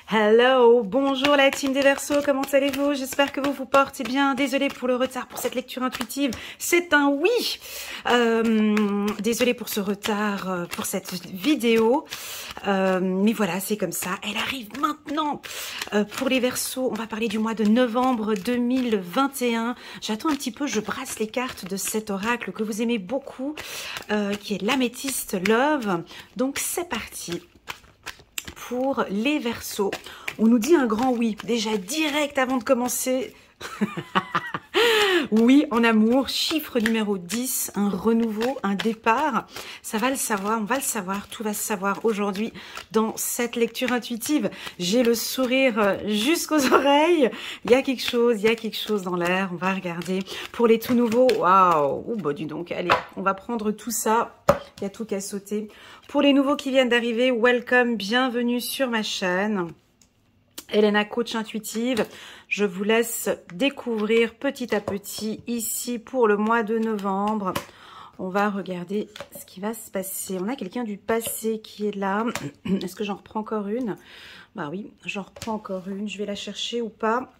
Hello, bonjour la team des Verseaux, comment allez-vous? J'espère que vous vous portez bien. Désolée pour le retard pour cette lecture intuitive, c'est un oui. Désolée pour ce retard pour cette vidéo, mais voilà, c'est comme ça. Elle arrive maintenant. Pour les Verseaux, on va parler du mois de novembre 2021. J'attends un petit peu, je brasse les cartes de cet oracle que vous aimez beaucoup, qui est l'Améthyste Love. Donc c'est parti. Pour les Verseaux, on nous dit un grand oui, déjà direct avant de commencer. Oui, en amour, chiffre numéro 10, un renouveau, un départ. Ça va le savoir, on va le savoir, tout va se savoir aujourd'hui dans cette lecture intuitive. J'ai le sourire jusqu'aux oreilles. Il y a quelque chose dans l'air. On va regarder. Pour les tout nouveaux, waouh, oh, bah dis donc, allez, on va prendre tout ça. Il y a tout qu'à sauter. Pour les nouveaux qui viennent d'arriver, welcome, bienvenue sur ma chaîne. Elena, coach intuitive, je vous laisse découvrir petit à petit ici pour le mois de novembre. On va regarder ce qui va se passer. On a quelqu'un du passé qui est là. Est-ce que j'en reprends encore une? Bah oui, j'en reprends encore une. Je vais la chercher ou pas?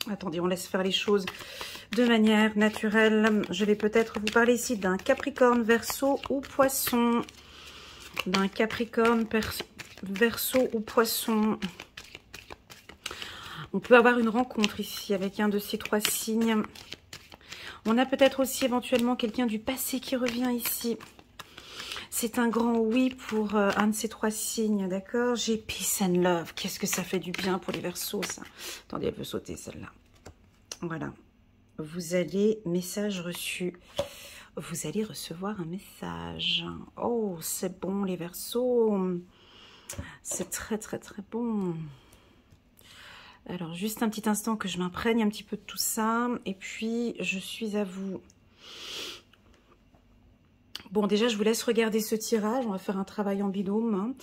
Attendez, on laisse faire les choses de manière naturelle. Je vais peut-être vous parler ici d'un Capricorne, Verseau ou Poisson. D'un Capricorne, Verseau ou Poisson. On peut avoir une rencontre ici avec un de ces trois signes. On a peut-être aussi éventuellement quelqu'un du passé qui revient ici. C'est un grand oui pour un de ces trois signes, d'accord? J'ai peace and love. Qu'est-ce que ça fait du bien pour les Verseaux, ça? Attendez, elle veut sauter celle-là. Voilà. Vous allez, message reçu. Vous allez recevoir un message. Oh, c'est bon les Verseaux. C'est très très très bon. Alors, juste un petit instant que je m'imprègne un petit peu de tout ça. Et puis, je suis à vous. Bon, déjà, je vous laisse regarder ce tirage. On va faire un travail en binôme.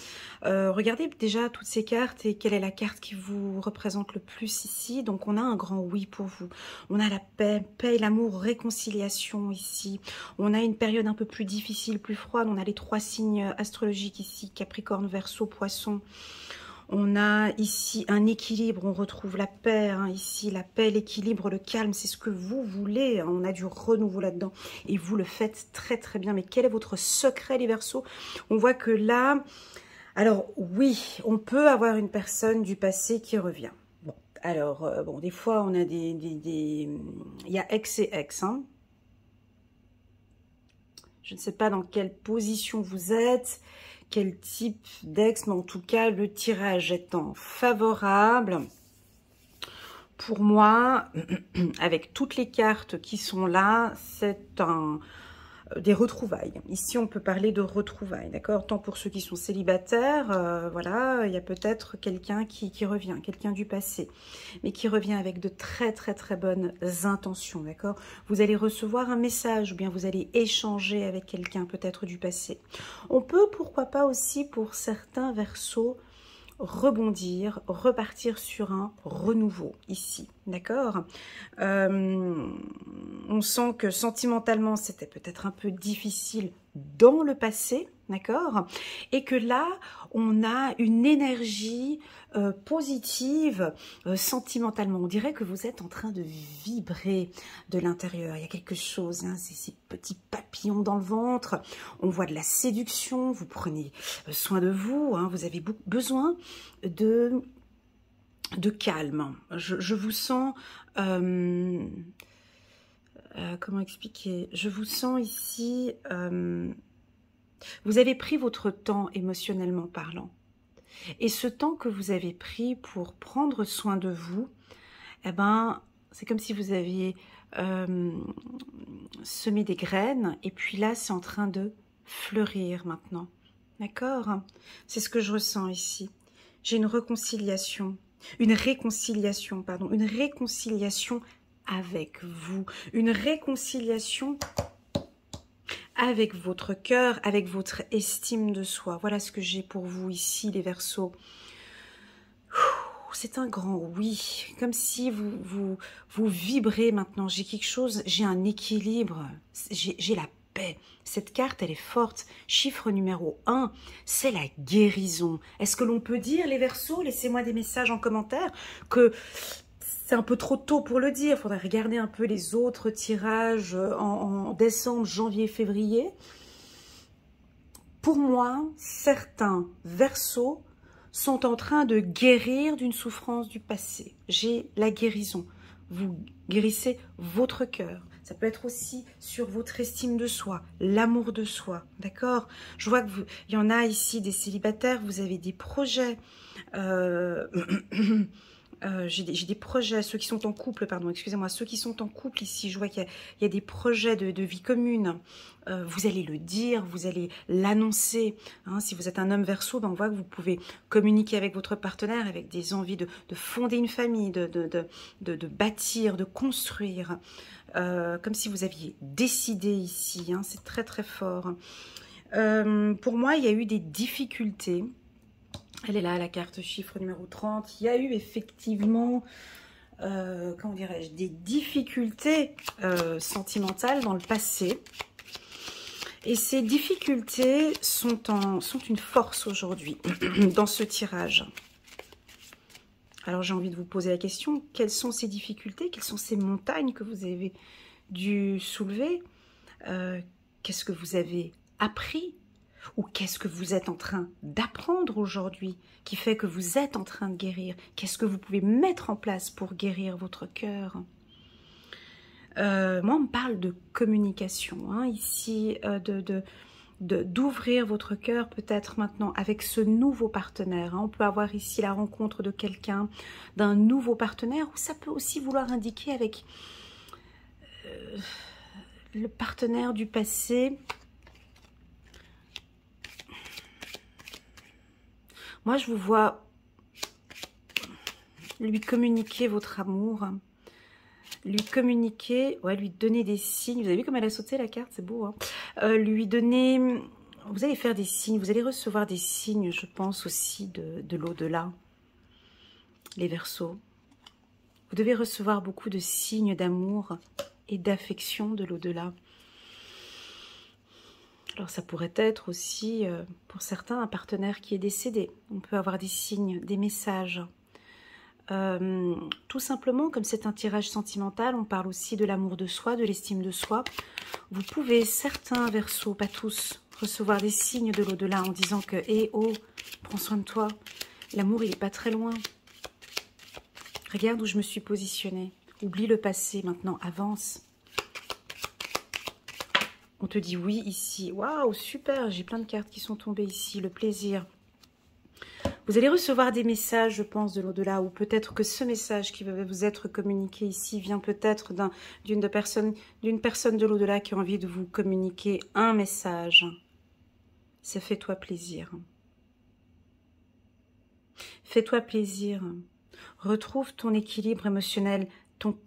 Regardez déjà toutes ces cartes et quelle est la carte qui vous représente le plus ici. Donc, on a un grand oui pour vous. On a la paix, paix et l'amour, réconciliation ici. On a une période un peu plus difficile, plus froide. On a les trois signes astrologiques ici, Capricorne, Verseau, Poisson. On a ici un équilibre, on retrouve la paix, hein, ici, la paix, l'équilibre, le calme, c'est ce que vous voulez, hein, on a du renouveau là-dedans, et vous le faites très très bien. Mais quel est votre secret, les Verseaux? On voit que là, alors oui, on peut avoir une personne du passé qui revient. Bon, alors, bon, des fois, on a il y a ex et ex, hein. Je ne sais pas dans quelle position vous êtes, quel type d'ex, mais en tout cas, le tirage étant favorable, pour moi, avec toutes les cartes qui sont là, c'est des retrouvailles. Ici, on peut parler de retrouvailles, d'accord? Tant pour ceux qui sont célibataires, voilà, il y a peut-être quelqu'un qui revient, quelqu'un du passé, mais qui revient avec de très, très, très bonnes intentions, d'accord? Vous allez recevoir un message ou bien vous allez échanger avec quelqu'un peut-être du passé. On peut, pourquoi pas aussi, pour certains Verseaux, rebondir, repartir sur un renouveau ici, d'accord? On sent que sentimentalement, c'était peut-être un peu difficile dans le passé, d'accord? Et que là, on a une énergie positive sentimentalement. On dirait que vous êtes en train de vibrer de l'intérieur. Il y a quelque chose, hein, ces petits papillons dans le ventre. On voit de la séduction. Vous prenez soin de vous. Hein, vous avez besoin de calme. Je vous sens... comment expliquer? Je vous sens ici... vous avez pris votre temps émotionnellement parlant. Et ce temps que vous avez pris pour prendre soin de vous, eh ben, c'est comme si vous aviez semé des graines. Et puis là, c'est en train de fleurir maintenant. D'accord? C'est ce que je ressens ici. J'ai une réconciliation avec vous, une réconciliation avec votre cœur, avec votre estime de soi. Voilà ce que j'ai pour vous ici, les Verseaux. C'est un grand oui, comme si vous vibrez maintenant. J'ai quelque chose, j'ai un équilibre, j'ai la paix. Cette carte, elle est forte. Chiffre numéro 1, c'est la guérison. Est-ce que l'on peut dire, les Verseaux, laissez-moi des messages en commentaire, que c'est un peu trop tôt pour le dire. Il faudrait regarder un peu les autres tirages en décembre, janvier, février. Pour moi, certains Verseaux sont en train de guérir d'une souffrance du passé. J'ai la guérison. Vous guérissez votre cœur. Ça peut être aussi sur votre estime de soi, l'amour de soi, d'accord? Je vois que il y en a ici des célibataires, vous avez des projets. J'ai des projets, ceux qui sont en couple, pardon, excusez-moi, ceux qui sont en couple ici, je vois qu'il y a des projets de vie commune. Vous allez le dire, vous allez l'annoncer. Hein, si vous êtes un homme Verseau, ben on voit que vous pouvez communiquer avec votre partenaire, avec des envies de fonder une famille, de bâtir, de construire. Comme si vous aviez décidé ici, hein, c'est très très fort. Pour moi, il y a eu des difficultés. Elle est là, la carte chiffre numéro 30. Il y a eu effectivement, comment dirais-je, des difficultés sentimentales dans le passé. Et ces difficultés sont une force aujourd'hui dans ce tirage. Alors j'ai envie de vous poser la question, quelles sont ces difficultés? Quelles sont ces montagnes que vous avez dû soulever? Qu'est-ce que vous avez appris? Ou qu'est-ce que vous êtes en train d'apprendre aujourd'hui qui fait que vous êtes en train de guérir? Qu'est-ce que vous pouvez mettre en place pour guérir votre cœur? Moi, on me parle de communication, hein, ici, d'ouvrir votre cœur peut-être maintenant avec ce nouveau partenaire. Hein. On peut avoir ici la rencontre de quelqu'un, d'un nouveau partenaire, ou ça peut aussi vouloir indiquer avec le partenaire du passé. Moi, je vous vois lui communiquer votre amour, lui communiquer, ouais, lui donner des signes. Vous avez vu comme elle a sauté la carte, c'est beau. Hein, lui donner, vous allez faire des signes, vous allez recevoir des signes, je pense aussi de l'au-delà, les Verseaux. Vous devez recevoir beaucoup de signes d'amour et d'affection de l'au-delà. Alors ça pourrait être aussi, pour certains, un partenaire qui est décédé. On peut avoir des signes, des messages. Tout simplement, comme c'est un tirage sentimental, on parle aussi de l'amour de soi, de l'estime de soi. Vous pouvez, certains Verseaux, pas tous, recevoir des signes de l'au-delà en disant que « Eh oh, prends soin de toi, l'amour il n'est pas très loin. Regarde où je me suis positionnée. Oublie le passé, maintenant avance. » On te dit oui ici. Waouh, super, j'ai plein de cartes qui sont tombées ici. Le plaisir. Vous allez recevoir des messages, je pense, de l'au-delà. Ou peut-être que ce message qui va vous être communiqué ici vient peut-être d'une personne de l'au-delà qui a envie de vous communiquer un message. C'est fais-toi plaisir. Fais-toi plaisir. Retrouve ton équilibre émotionnel, ton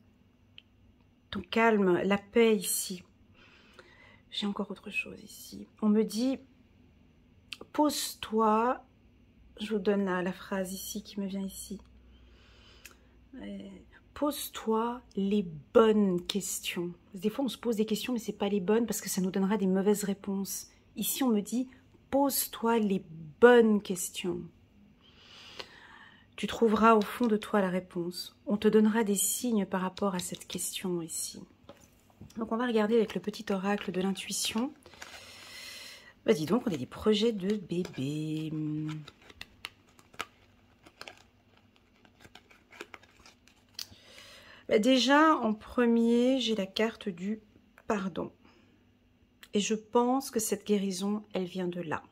calme, la paix ici. J'ai encore autre chose ici. On me dit, pose-toi, je vous donne la phrase ici qui me vient ici. Pose-toi les bonnes questions. Des fois, on se pose des questions, mais ce n'est pas les bonnes parce que ça nous donnera des mauvaises réponses. Ici, on me dit, pose-toi les bonnes questions. Tu trouveras au fond de toi la réponse. On te donnera des signes par rapport à cette question ici. Donc, on va regarder avec le petit oracle de l'intuition. Bah, dis donc, on a des projets de bébé. Bah, déjà, en premier, j'ai la carte du pardon. Et je pense que cette guérison, elle vient de là.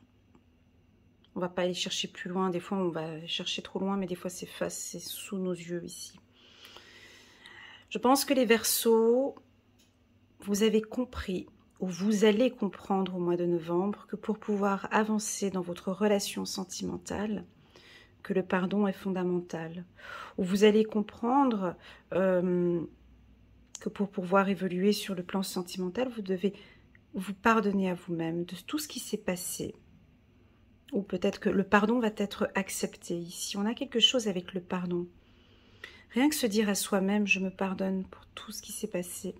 On va pas aller chercher plus loin. Des fois, on va chercher trop loin, mais des fois, c'est face, c'est sous nos yeux ici. Je pense que les Verseaux, vous avez compris, ou vous allez comprendre au mois de novembre, que pour pouvoir avancer dans votre relation sentimentale, que le pardon est fondamental. Ou vous allez comprendre que pour pouvoir évoluer sur le plan sentimental, vous devez vous pardonner à vous-même de tout ce qui s'est passé. Ou peut-être que le pardon va être accepté ici. On a quelque chose avec le pardon. Rien que se dire à soi-même, je me pardonne pour tout ce qui s'est passé.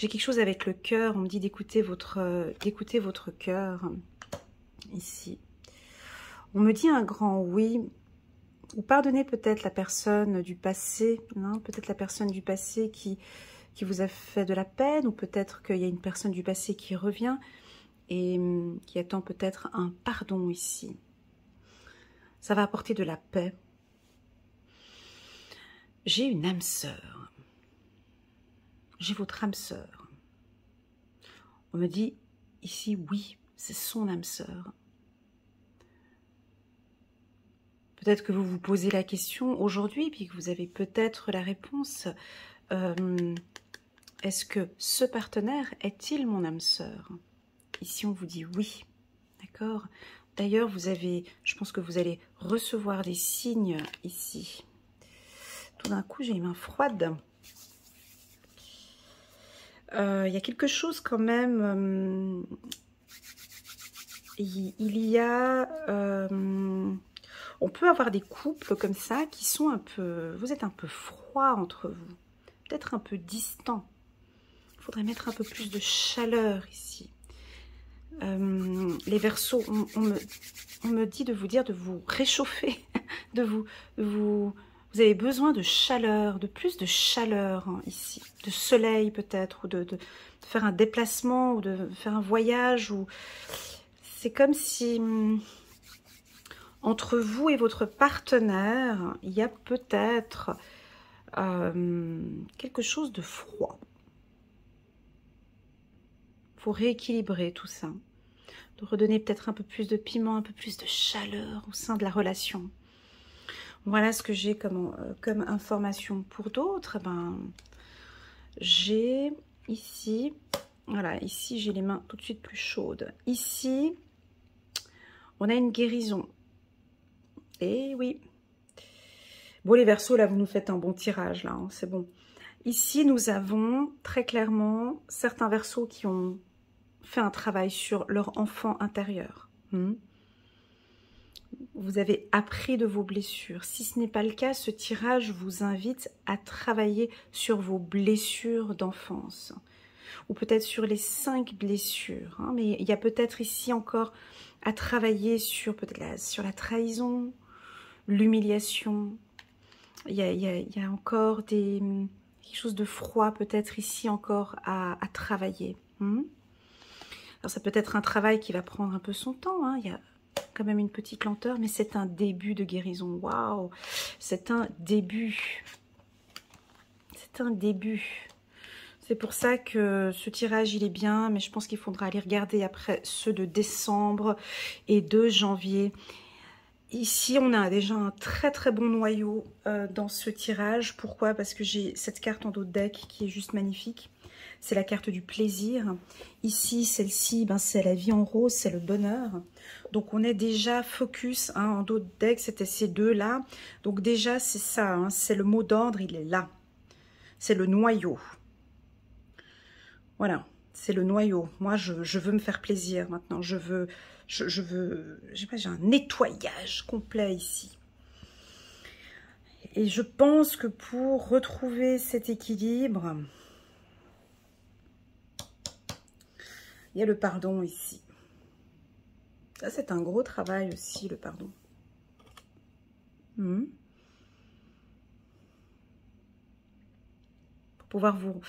J'ai quelque chose avec le cœur. On me dit d'écouter votre cœur. Ici. On me dit un grand oui. Ou pardonnez peut-être la personne du passé. Hein, peut-être la personne du passé qui vous a fait de la peine. Ou peut-être qu'il y a une personne du passé qui revient. Et qui attend peut-être un pardon ici. Ça va apporter de la paix. J'ai une âme sœur. J'ai votre âme sœur. On me dit ici, oui, c'est son âme sœur. Peut-être que vous vous posez la question aujourd'hui, puis que vous avez peut-être la réponse. Est-ce que ce partenaire est-il mon âme sœur? Ici, on vous dit oui. D'accord? D'ailleurs, je pense que vous allez recevoir des signes ici. Tout d'un coup, j'ai les mains froides. Il y a quelque chose quand même. Il y a... on peut avoir des couples comme ça qui sont un peu... Vous êtes un peu froid entre vous. Peut-être un peu distant. Il faudrait mettre un peu plus de chaleur ici. Les Verseaux, on me dit de vous dire de vous réchauffer, vous avez besoin de chaleur, de plus de chaleur hein, ici, de soleil peut-être, ou de faire un déplacement, ou de faire un voyage, ou c'est comme si entre vous et votre partenaire, il y a peut-être quelque chose de froid. Il faut rééquilibrer tout ça. De redonner peut-être un peu plus de piment, un peu plus de chaleur au sein de la relation. Voilà ce que j'ai comme information. Pour d'autres, j'ai ici, voilà, ici j'ai les mains tout de suite plus chaudes. Ici, on a une guérison. Et oui. Bon, les Verseaux, là, vous nous faites un bon tirage, là, hein, c'est bon. Ici, nous avons très clairement certains Verseaux qui ont fait un travail sur leur enfant intérieur. Vous avez appris de vos blessures. Si ce n'est pas le cas, ce tirage vous invite à travailler sur vos blessures d'enfance. Ou peut-être sur les 5 blessures. Hein, mais il y a peut-être ici encore à travailler sur sur la trahison, l'humiliation. Il y a encore quelque chose de froid peut-être ici encore à travailler. Alors ça peut être un travail qui va prendre un peu son temps, hein. Il y a quand même une petite lenteur, mais c'est un début de guérison. Waouh, c'est un début. C'est un début. C'est pour ça que ce tirage, il est bien, mais je pense qu'il faudra aller regarder après ceux de décembre et de janvier. Ici, on a déjà un très très bon noyau dans ce tirage. Pourquoi? Parce que j'ai cette carte en dos de deck qui est juste magnifique. C'est la carte du plaisir. Ici, celle-ci, c'est la vie en rose, c'est le bonheur. Donc, on est déjà focus. Hein, en dos de deck, c'était ces deux-là. Donc, déjà, c'est ça. Hein, c'est le mot d'ordre, il est là. C'est le noyau. Voilà, c'est le noyau. Moi, je veux me faire plaisir maintenant. J'ai un nettoyage complet ici. Et je pense que pour retrouver cet équilibre... Il y a le pardon ici. Ça, c'est un gros travail aussi, le pardon. Pour pouvoir vous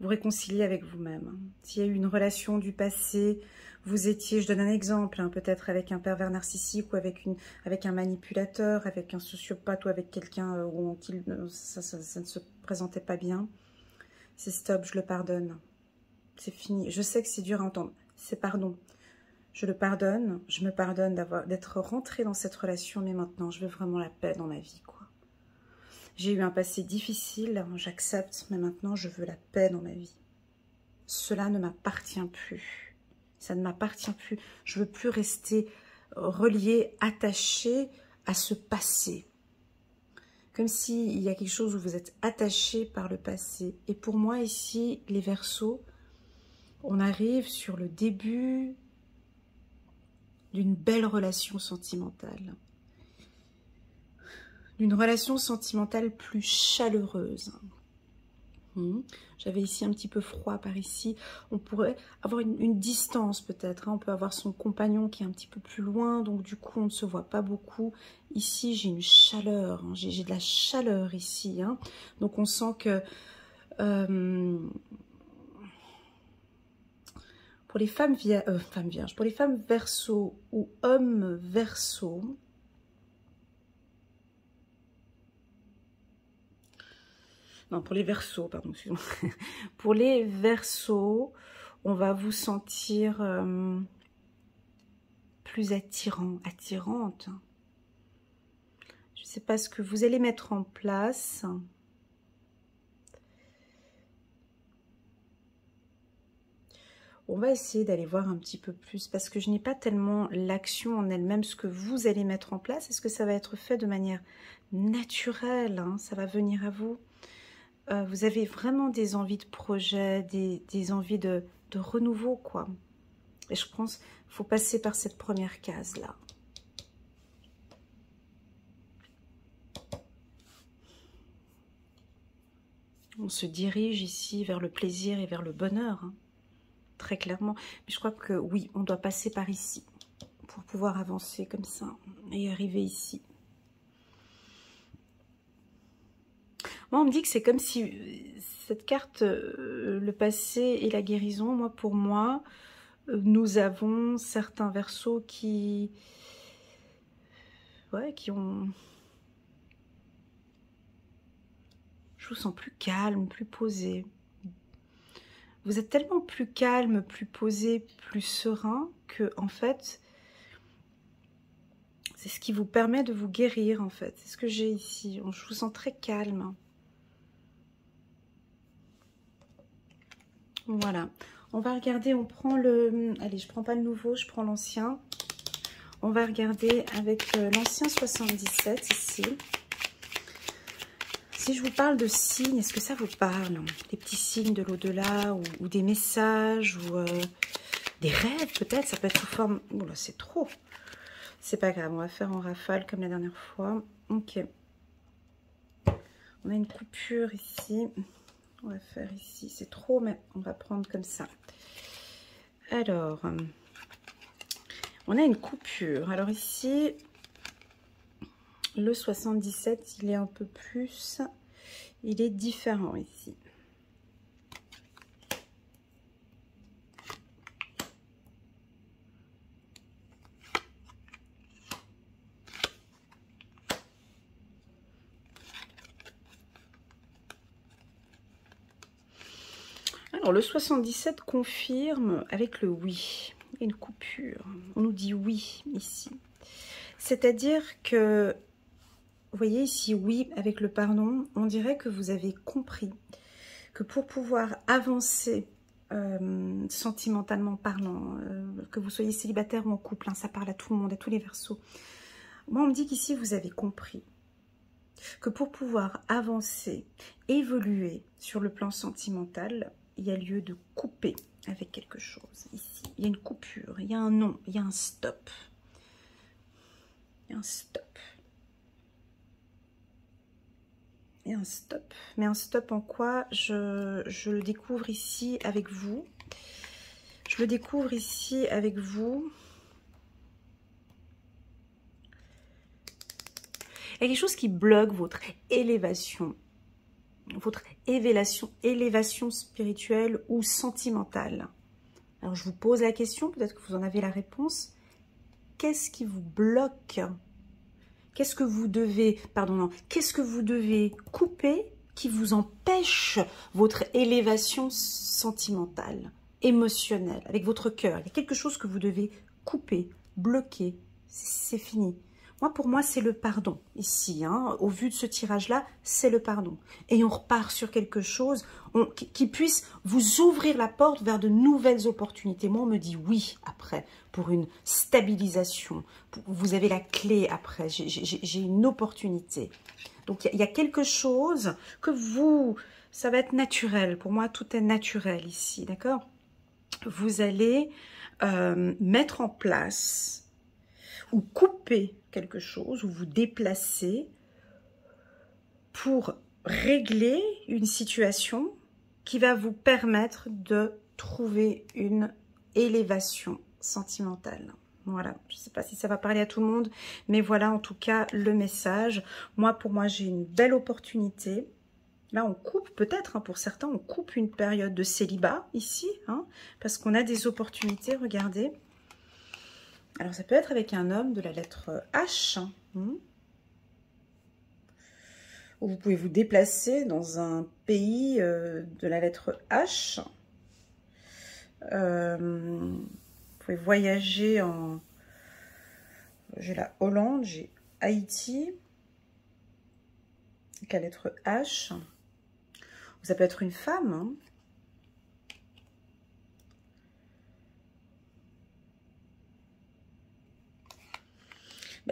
réconcilier avec vous-même. S'il y a eu une relation du passé, vous étiez, je donne un exemple, hein, peut-être avec un pervers narcissique ou avec un manipulateur, avec un sociopathe ou avec quelqu'un où ça ne se présentait pas bien. C'est stop, je le pardonne. C'est fini. Je sais que c'est dur à entendre. C'est pardon. Je le pardonne. Je me pardonne d'être rentrée dans cette relation. Mais maintenant, je veux vraiment la paix dans ma vie, quoi. J'ai eu un passé difficile. J'accepte. Mais maintenant, je veux la paix dans ma vie. Cela ne m'appartient plus. Ça ne m'appartient plus. Je ne veux plus rester reliée, attachée à ce passé. Comme s'il y a quelque chose où vous êtes attaché par le passé. Et pour moi, ici, les Verseaux, on arrive sur le début d'une belle relation sentimentale. D'une relation sentimentale plus chaleureuse. J'avais ici un petit peu froid par ici. On pourrait avoir une distance peut-être. Hein. On peut avoir son compagnon qui est un petit peu plus loin. Donc du coup, on ne se voit pas beaucoup. Ici, j'ai une chaleur. Hein. J'ai de la chaleur ici. Hein. Donc on sent que... pour les femmes vierges, pour les femmes Verseau ou hommes Verseau... Non, pour les Verseaux, pardon, excusez-moi. Pour les Verseaux, on va vous sentir plus attirante. Je ne sais pas ce que vous allez mettre en place. On va essayer d'aller voir un petit peu plus parce que je n'ai pas tellement l'action en elle-même, ce que vous allez mettre en place. Est-ce que ça va être fait de manière naturelle, hein? Ça va venir à vous. Vous avez vraiment des envies de projet, des envies de renouveau, quoi. Et je pense qu'il faut passer par cette première case-là. On se dirige ici vers le plaisir et vers le bonheur, hein, très clairement. Mais je crois que oui, on doit passer par ici pour pouvoir avancer comme ça et arriver ici. Moi, on me dit que c'est comme si cette carte, le passé et la guérison, moi, pour moi, nous avons certains Verseaux qui ont... Je vous sens plus calme, plus posé. Vous êtes tellement plus calme, plus posé, plus serein que, en fait, c'est ce qui vous permet de vous guérir, en fait. C'est ce que j'ai ici. Je vous sens très calme. Voilà. On va regarder, on prend le... Allez, je prends pas le nouveau, je prends l'ancien. On va regarder avec l'ancien 77 ici. Si je vous parle de signes, est-ce que ça vous parle? Des petits signes de l'au-delà ou des messages ou des rêves peut-être? Ça peut être sous forme... Oh là, c'est trop. C'est pas grave, on va faire en rafale comme la dernière fois. Ok. On a une coupure ici. On va faire ici. C'est trop, mais on va prendre comme ça. Alors, on a une coupure. Alors ici, le 77, il est un peu plus... Il est différent ici. Alors, le 77 confirme avec le oui. Il y a une coupure. On nous dit oui ici. C'est-à-dire que, vous voyez ici, oui, avec le pardon, on dirait que vous avez compris que pour pouvoir avancer sentimentalement parlant, que vous soyez célibataire ou en couple, hein, ça parle à tout le monde, à tous les Verseaux. Moi, on me dit qu'ici, vous avez compris que pour pouvoir avancer, évoluer sur le plan sentimental, il y a lieu de couper avec quelque chose. Ici, il y a une coupure, il y a un non, il y a un stop. Il y a un stop. Et un stop. Mais un stop en quoi? Je le découvre ici avec vous. Je le découvre ici avec vous. Il y a quelque chose qui bloque votre élévation. Votre élévation spirituelle ou sentimentale. Alors je vous pose la question, peut-être que vous en avez la réponse. Qu'est-ce qui vous bloque? Qu'est-ce que vous devez, qu'est-ce que vous devez couper qui vous empêche votre élévation sentimentale, émotionnelle, avec votre cœur? Il y a quelque chose que vous devez couper, bloquer, c'est fini. Pour moi, c'est le pardon ici. Hein. Au vu de ce tirage-là, c'est le pardon. Et on repart sur quelque chose qui puisse vous ouvrir la porte vers de nouvelles opportunités. Moi, on me dit oui après, pour une stabilisation. Vous avez la clé après. J'ai une opportunité. Donc, il y a quelque chose que ça va être naturel. Pour moi, tout est naturel ici, d'accord? Vous allez mettre en place ou couper quelque chose, ou vous déplacer pour régler une situation qui va vous permettre de trouver une élévation sentimentale. Voilà, je ne sais pas si ça va parler à tout le monde, mais voilà en tout cas le message. Moi, pour moi, j'ai une belle opportunité. Là, on coupe peut-être, hein, pour certains, on coupe une période de célibat ici, hein, parce qu'on a des opportunités, regardez. Alors, ça peut être avec un homme de la lettre H. Hein, ou vous pouvez vous déplacer dans un pays de la lettre H. Vous pouvez voyager en... J'ai la Hollande, j'ai Haïti, avec la lettre H. Ça peut être une femme. Hein.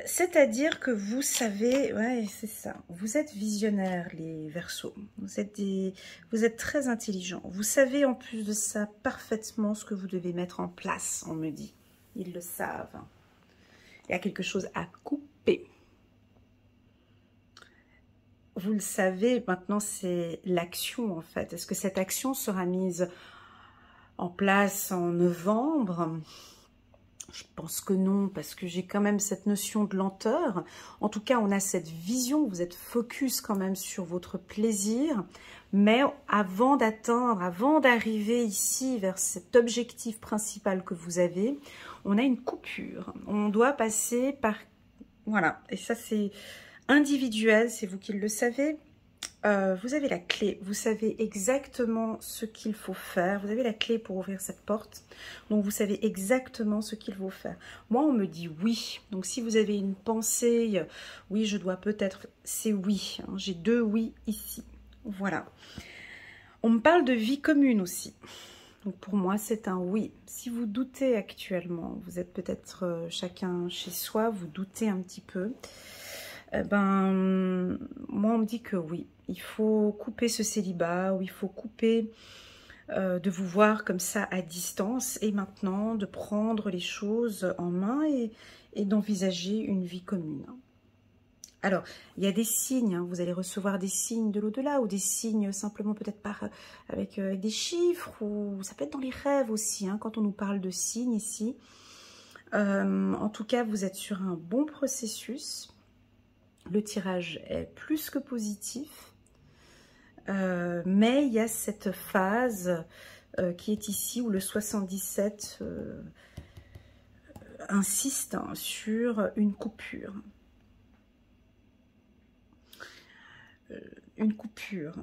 C'est-à-dire que vous savez, ouais, c'est ça, vous êtes visionnaires les Verseaux, vous êtes très intelligents, vous savez en plus de ça parfaitement ce que vous devez mettre en place, on me dit, ils le savent. Il y a quelque chose à couper. Vous le savez, maintenant c'est l'action en fait. Est-ce que cette action sera mise en place en novembre ? Je pense que non, parce que j'ai quand même cette notion de lenteur. En tout cas, on a cette vision, vous êtes focus quand même sur votre plaisir. Mais avant d'atteindre, avant d'arriver ici vers cet objectif principal que vous avez, on a une coupure. On doit passer par... Voilà, et ça c'est individuel, c'est vous qui le savez. Vous avez la clé, vous savez exactement ce qu'il faut faire, vous avez la clé pour ouvrir cette porte, donc vous savez exactement ce qu'il faut faire. Moi, on me dit oui, donc si vous avez une pensée, oui, je dois peut-être, c'est oui, hein, j'ai 2 oui ici, voilà. On me parle de vie commune aussi, donc pour moi, c'est un oui. Si vous doutez actuellement, vous êtes peut-être chacun chez soi, vous doutez un petit peu, ben, moi on me dit que oui, il faut couper ce célibat, ou il faut couper de vous voir comme ça à distance, et maintenant de prendre les choses en main et d'envisager une vie commune. Alors, il y a des signes, hein, vous allez recevoir des signes de l'au-delà, ou des signes simplement peut-être avec des chiffres, ou ça peut être dans les rêves aussi, hein, quand on nous parle de signes ici. En tout cas, vous êtes sur un bon processus. Le tirage est plus que positif, mais il y a cette phase qui est ici où le 77 insiste sur une coupure. Une coupure.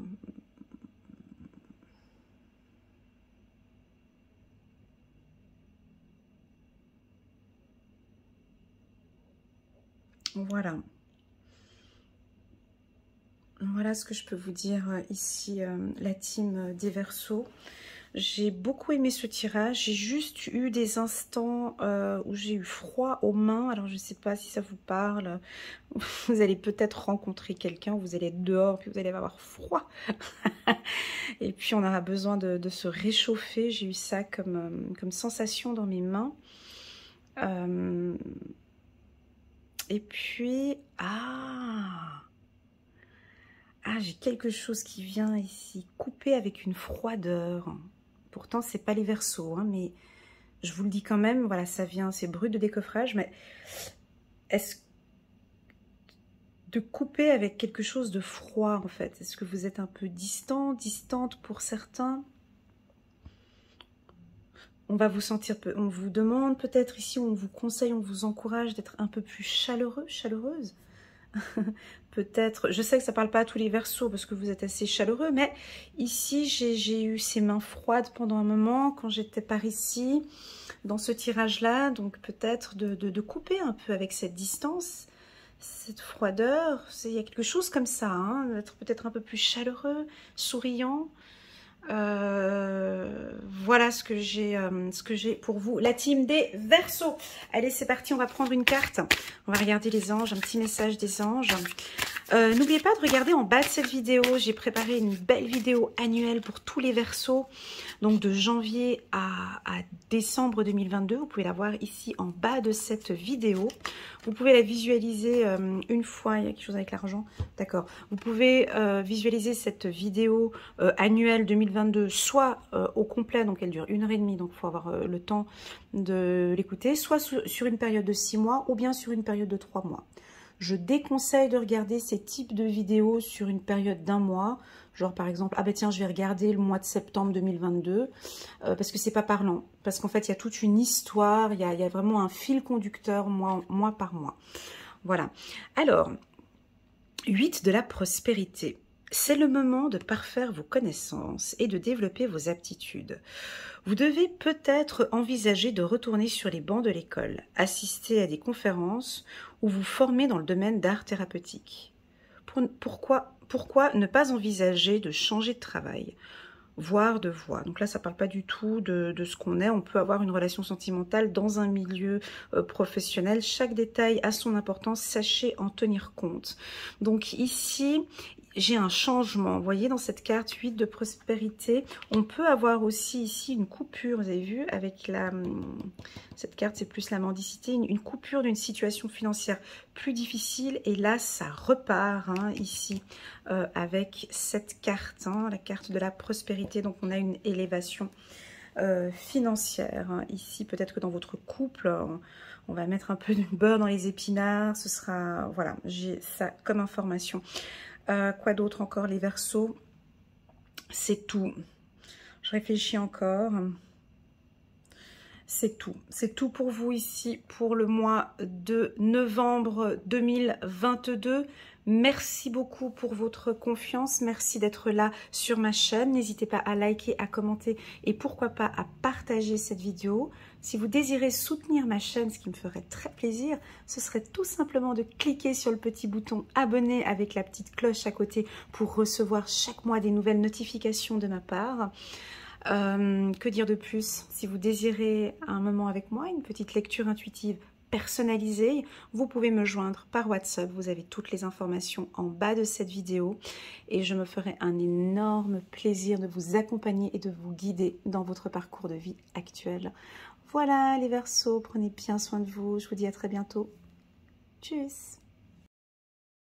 Voilà. Voilà ce que je peux vous dire ici, la team des Verseaux. J'ai beaucoup aimé ce tirage. J'ai juste eu des instants où j'ai eu froid aux mains. Alors, je ne sais pas si ça vous parle. Vous allez peut-être rencontrer quelqu'un. Vous allez être dehors, puis vous allez avoir froid. Et puis, on aura besoin de se réchauffer. J'ai eu ça comme sensation dans mes mains. Et puis... j'ai quelque chose qui vient ici, coupé avec une froideur. Pourtant, c'est pas les Verseaux, hein, mais je vous le dis quand même, voilà, ça vient, c'est brut de décoffrage, mais est-ce de couper avec quelque chose de froid, en fait? Est-ce que vous êtes un peu distant, distante pour certains? On va vous sentir, on vous demande peut-être ici, on vous conseille, on vous encourage d'être un peu plus chaleureux, chaleureuse. Peut-être, je sais que ça parle pas à tous les Verseaux parce que vous êtes assez chaleureux, mais ici j'ai eu ces mains froides pendant un moment quand j'étais par ici dans ce tirage là, donc peut-être de couper un peu avec cette distance, cette froideur, il y a quelque chose comme ça, hein, d'être peut-être un peu plus chaleureux, souriant. Voilà ce que j'ai pour vous, la team des Verseaux. Allez, c'est parti, on va prendre une carte, on va regarder les anges, un petit message des anges. N'oubliez pas de regarder en bas de cette vidéo, j'ai préparé une belle vidéo annuelle pour tous les Verseaux, donc de janvier à décembre 2022. Vous pouvez la voir ici en bas de cette vidéo. Vous pouvez la visualiser une fois, il y a quelque chose avec l'argent, d'accord. Vous pouvez visualiser cette vidéo annuelle 2022, soit au complet, donc elle dure 1h30, donc il faut avoir le temps de l'écouter, soit sur une période de 6 mois ou bien sur une période de 3 mois. Je déconseille de regarder ces types de vidéos sur une période d'1 mois. Genre par exemple, ah ben tiens, je vais regarder le mois de septembre 2022 parce que c'est pas parlant. Parce qu'en fait, il y a toute une histoire, il y a vraiment un fil conducteur mois par mois. Voilà. Alors, 8 de la prospérité. C'est le moment de parfaire vos connaissances et de développer vos aptitudes. Vous devez peut-être envisager de retourner sur les bancs de l'école, assister à des conférences ou vous former dans le domaine d'art thérapeutique. Pourquoi ne pas envisager de changer de travail, voire de voie? Donc là, ça ne parle pas du tout de ce qu'on est. On peut avoir une relation sentimentale dans un milieu professionnel. Chaque détail a son importance, sachez en tenir compte. Donc ici, j'ai un changement. Vous voyez, dans cette carte 8 de prospérité, on peut avoir aussi ici une coupure, vous avez vu, avec cette carte, c'est plus la mendicité, une coupure d'une situation financière plus difficile. Et là, ça repart, hein, ici, avec cette carte, hein, la carte de la prospérité. Donc, on a une élévation financière. Hein. Ici, peut-être que dans votre couple, on va mettre un peu de beurre dans les épinards. Ce sera, voilà, j'ai ça comme information. Quoi d'autre encore, les Verseaux? C'est tout. Je réfléchis encore. C'est tout. C'est tout pour vous ici pour le mois de novembre 2022. Merci beaucoup pour votre confiance. Merci d'être là sur ma chaîne. N'hésitez pas à liker, à commenter et pourquoi pas à partager cette vidéo. Si vous désirez soutenir ma chaîne, ce qui me ferait très plaisir, ce serait tout simplement de cliquer sur le petit bouton abonner avec la petite cloche à côté pour recevoir chaque mois des nouvelles notifications de ma part. Que dire de plus? Si vous désirez un moment avec moi, une petite lecture intuitive personnalisée, vous pouvez me joindre par WhatsApp. Vous avez toutes les informations en bas de cette vidéo et je me ferai un énorme plaisir de vous accompagner et de vous guider dans votre parcours de vie actuel. Voilà les Verseaux, prenez bien soin de vous. Je vous dis à très bientôt. Tchuss!